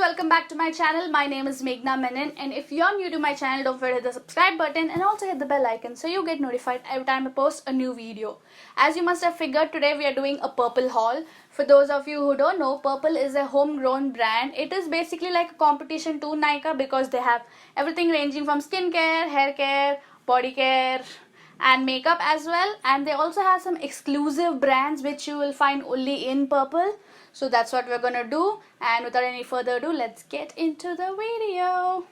welcome back to my channel. My name is Meghna Menon, and if you're new to my channel, don't forget to hit the subscribe button and also hit the bell icon so you get notified every time I post a new video. As you must have figured, today we are doing a Purplle haul. For those of you who don't know, Purplle is a homegrown brand. It is basically like a competition to Nykaa because they have everything ranging from skincare, hair care, body care, and makeup as well, and they also have some exclusive brands which you will find only in Purplle. So that's what we're gonna do, and without any further ado, let's get into the video.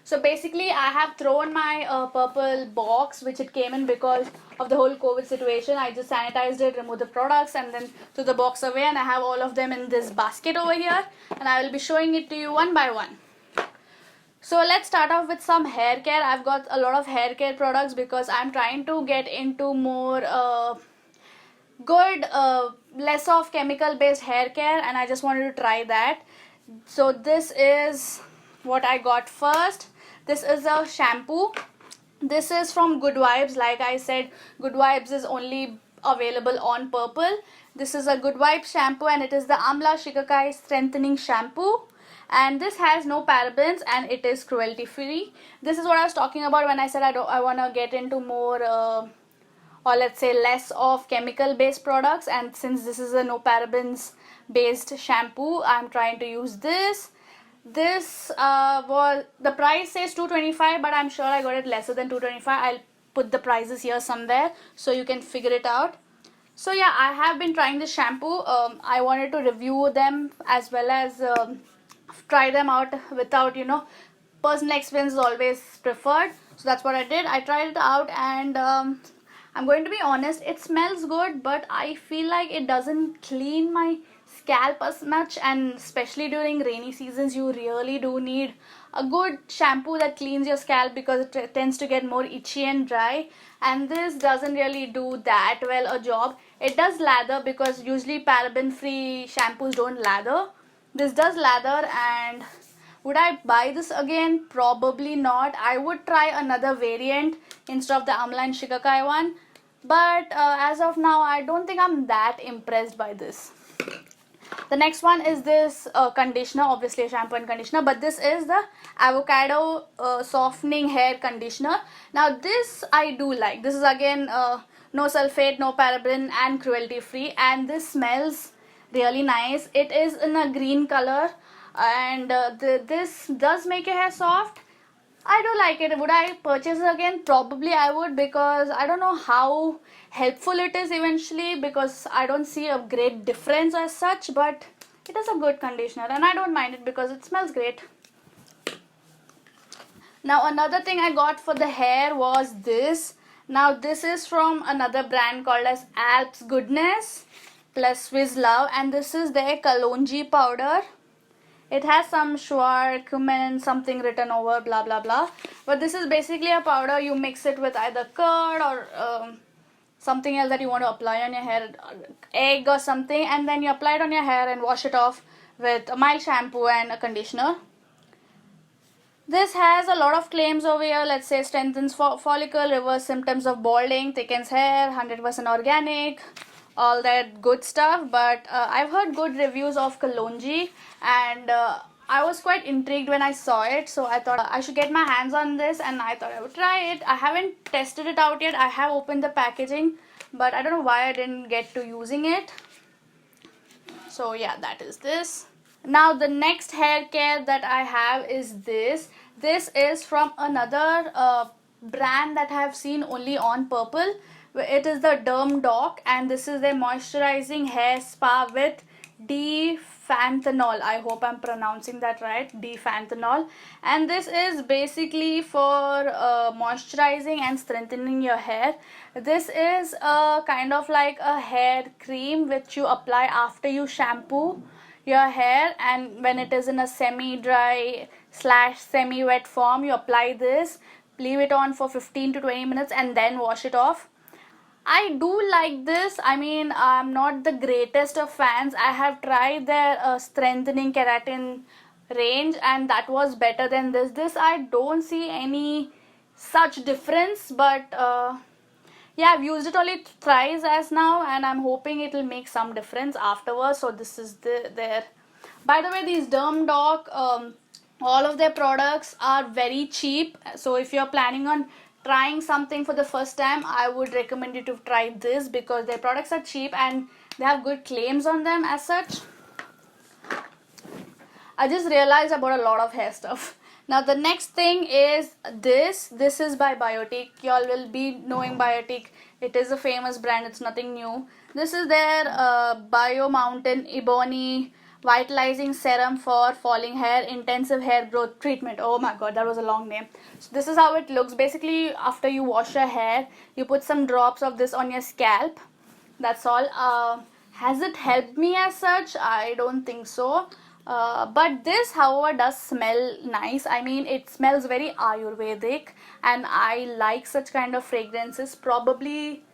So basically I have thrown my Purplle box which it came in because of the whole COVID situation. I just sanitized it, removed the products, and then threw the box away, and I have all of them in this basket over here, and I will be showing it to you one by one. So let's start off with some hair care. I've got a lot of hair care products because I'm trying to get into more good less of chemical based hair care, and I just wanted to try that. So this is what I got first. This is a shampoo. This is from Good Vibes. Like I said, Good Vibes is only available on Purplle. This is a Good Vibes shampoo, and it is the Amla Shikakai Strengthening Shampoo, and this has no parabens and it is cruelty free. This is what I was talking about when I said I want to get into more or let's say less of chemical based products, and since this is a no parabens based shampoo, I'm trying to use this. This was, the price says 225, but I'm sure I got it lesser than 225. I'll put the prices here somewhere so you can figure it out. So yeah, I have been trying this shampoo. I wanted to review them as well as try them out without, personal experience is always preferred. So that's what I did. I tried it out, and I'm going to be honest, it smells good, but I feel like it doesn't clean my scalp as much, and especially during rainy seasons you really do need a good shampoo that cleans your scalp because it tends to get more itchy and dry, and this doesn't really do that well a job. It does lather because usually paraben free shampoos don't lather. This does lather, and would I buy this again? Probably not. I would try another variant instead of the Amla and Shikakai one, but as of now I don't think I'm that impressed by this. The next one is this conditioner, obviously a shampoo and conditioner, but this is the avocado softening hair conditioner. Now this I do like. This is again no sulfate, no paraben, and cruelty free, and this smells really nice. It is in a green color, and this does make your hair soft. I do like it. Would I purchase it again? Probably I would, because I don't know how helpful it is eventually, because I don't see a great difference as such, but it is a good conditioner and I don't mind it because it smells great. Now another thing I got for the hair was this. Now this is from another brand called as Alps Goodness plus Swiss Love, and this is their Kalonji powder. It has some Shuar, cumin, something written over, blah blah blah. But this is basically a powder. You mix it with either curd or something else that you want to apply on your hair, egg or something, and then you apply it on your hair and wash it off with a mild shampoo and a conditioner. This has a lot of claims over here. Let's say strengthens follicle, reverse symptoms of balding, thickens hair, 100% organic, all that good stuff. But I've heard good reviews of Kalonji, and I was quite intrigued when I saw it, so I thought I should get my hands on this, and I thought I would try it. I haven't tested it out yet. I have opened the packaging, but I don't know why I didn't get to using it. So yeah, that is this. Now the next hair care that I have is this. This is from another brand that I have seen only on Purplle. It is the Derm Doc, and this is their moisturizing hair spa with D-Panthenol. I hope I'm pronouncing that right, D-Panthenol. And this is basically for moisturizing and strengthening your hair. This is kind of like a hair cream which you apply after you shampoo your hair, and when it is in a semi-dry / semi-wet form, you apply this, leave it on for 15 to 20 minutes, and then wash it off. I do like this. I mean, I'm not the greatest of fans. I have tried their strengthening keratin range, and that was better than this. This I don't see any such difference, but yeah, I've used it only thrice as now, and I'm hoping it will make some difference afterwards. So this is their By the way, these DermDoc, all of their products are very cheap. So if you're planning on trying something for the first time, I would recommend you to try this because their products are cheap and they have good claims on them as such. I just realized I bought a lot of hair stuff. Now the next thing is this. This is by Biotique. Y'all will be knowing Biotique. It is a famous brand. It's nothing new. This is their Bio Mountain Ebony Vitalizing Serum for Falling Hair Intensive Hair Growth Treatment. Oh my god, that was a long name. So this is how it looks. Basically, after you wash your hair, you put some drops of this on your scalp. That's all. Has it helped me as such? I don't think so. But this, however, does smell nice. I mean, it smells very Ayurvedic, and I like such kind of fragrances. Probably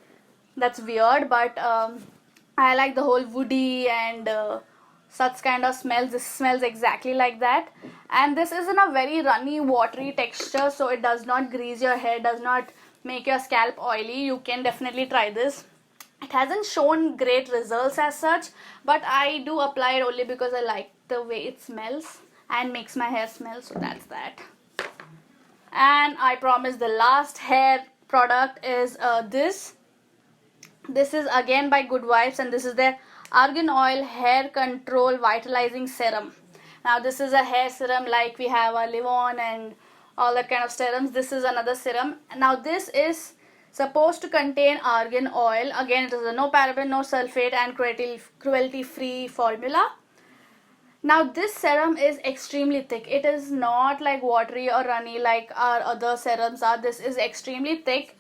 that's weird, but I like the whole woody and such kind of smells. This smells exactly like that, and this is in a very runny, watery texture, so it does not grease your hair, does not make your scalp oily. You can definitely try this. It hasn't shown great results as such, but I do apply it only because I like the way it smells and makes my hair smell. So that's that. And I promise the last hair product is this. This is again by Good Vibes, and this is their Argan Oil Hair Control Vitalizing Serum. Now this is a hair serum like we have our Livon and all that kind of serums. This is another serum. Now this is supposed to contain argan oil. Again, it is a no paraben, no sulfate and cruelty free formula. Now this serum is extremely thick. It is not like watery or runny like our other serums are. This is extremely thick.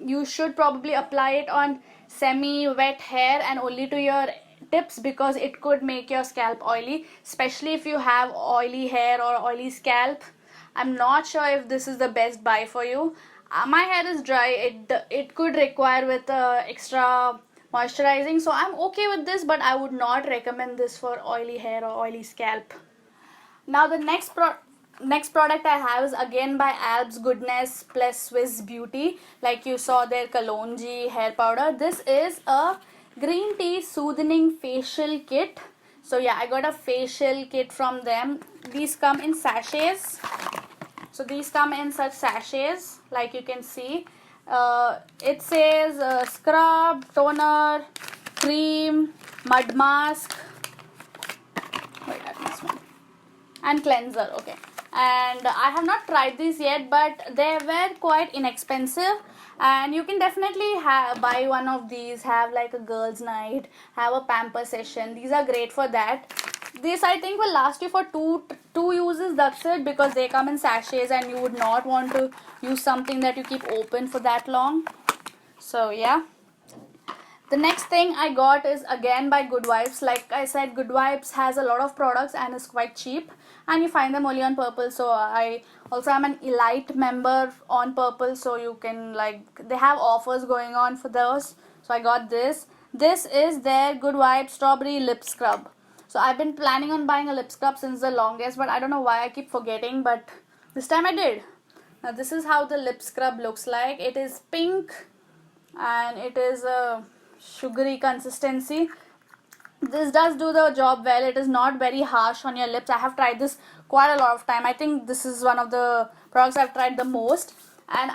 You should probably apply it on semi wet hair and only to your tips because it could make your scalp oily, especially if you have oily hair or oily scalp. I'm not sure if this is the best buy for you. My hair is dry. It could require with extra moisturizing, so I'm okay with this, but I would not recommend this for oily hair or oily scalp. Now the next product I have is again by Alps Goodness plus Swiss Beauty. Like you saw their Kalonji hair powder. This is a green tea soothing facial kit. So yeah, I got a facial kit from them. These come in sachets. So these come in such sachets, like you can see. It says scrub, toner, cream, mud mask. Wait, I missed one. And cleanser. Okay. And I have not tried these yet, but they were quite inexpensive. And you can definitely buy one of these, have like a girls' night, have a pamper session. These are great for that. This I think will last you for two uses, that's it, because they come in sachets and you would not want to use something that you keep open for that long. So yeah. The next thing I got is again by Good Vibes. Like I said, Good Vibes has a lot of products and is quite cheap, and you find them only on Purple. So I also am an Elite member on Purple, so you can they have offers going on for those. So I got this. This is their Good Vibes Strawberry Lip Scrub. So I've been planning on buying a lip scrub since the longest, but I don't know why I keep forgetting, but this time I did. Now this is how the lip scrub looks like. It is pink and it is a sugary consistency. This does do the job well. It is not very harsh on your lips. I have tried this quite a lot of time. I think this is one of the products I've tried the most, and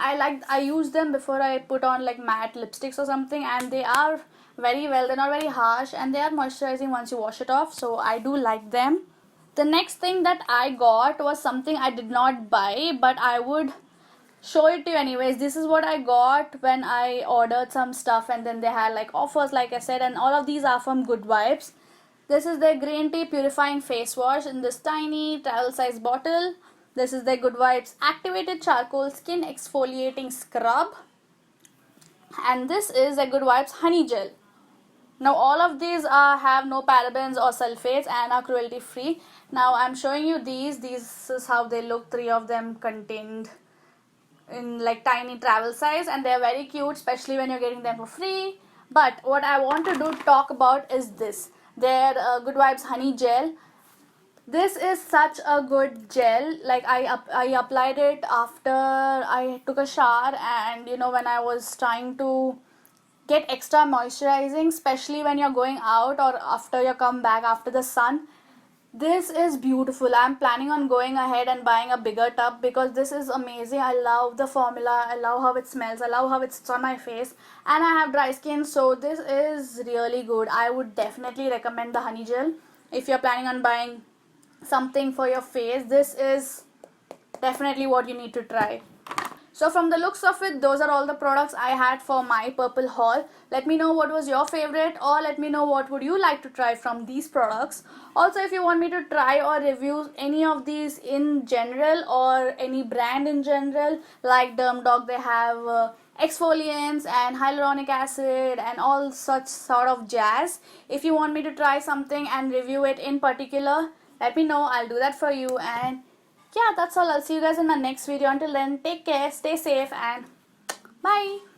I use them before I put on like matte lipsticks or something, and they are very well. They're not very harsh and they are moisturizing once you wash it off, so I do like them. The next thing that I got was something I did not buy, but I would show it to you anyways. This is what I got when I ordered some stuff, and then they had like offers, like I said, and all of these are from Good Vibes. This is their green tea purifying face wash in this tiny travel size bottle. This is their Good Vibes activated charcoal skin exfoliating scrub, and this is a Good Vibes honey gel. Now all of these have no parabens or sulfates and are cruelty free. Now I'm showing you these. This is how they look. 3 of them contained in like tiny travel size, and they're very cute, especially when you're getting them for free. But what I want to talk about is this. Their Good Vibes honey gel. This is such a good gel. Like I applied it after I took a shower, and when I was trying to get extra moisturizing, especially when you're going out or after you come back after the sun. This is beautiful. I'm planning on going ahead and buying a bigger tub because this is amazing. I love the formula. I love how it smells. I love how it sits on my face. And I have dry skin, so this is really good. I would definitely recommend the honey gel. If you're planning on buying something for your face, this is definitely what you need to try. So from the looks of it, those are all the products I had for my purple haul. Let me know what was your favorite, or let me know what would you like to try from these products. Also, if you want me to try or review any of these in general or any brand in general, like DermDog, they have exfoliants and hyaluronic acid and all such sort of jazz. If you want me to try something and review it in particular, let me know. I'll do that for you. And yeah, that's all. I'll see you guys in my next video. Until then, take care, stay safe, and bye.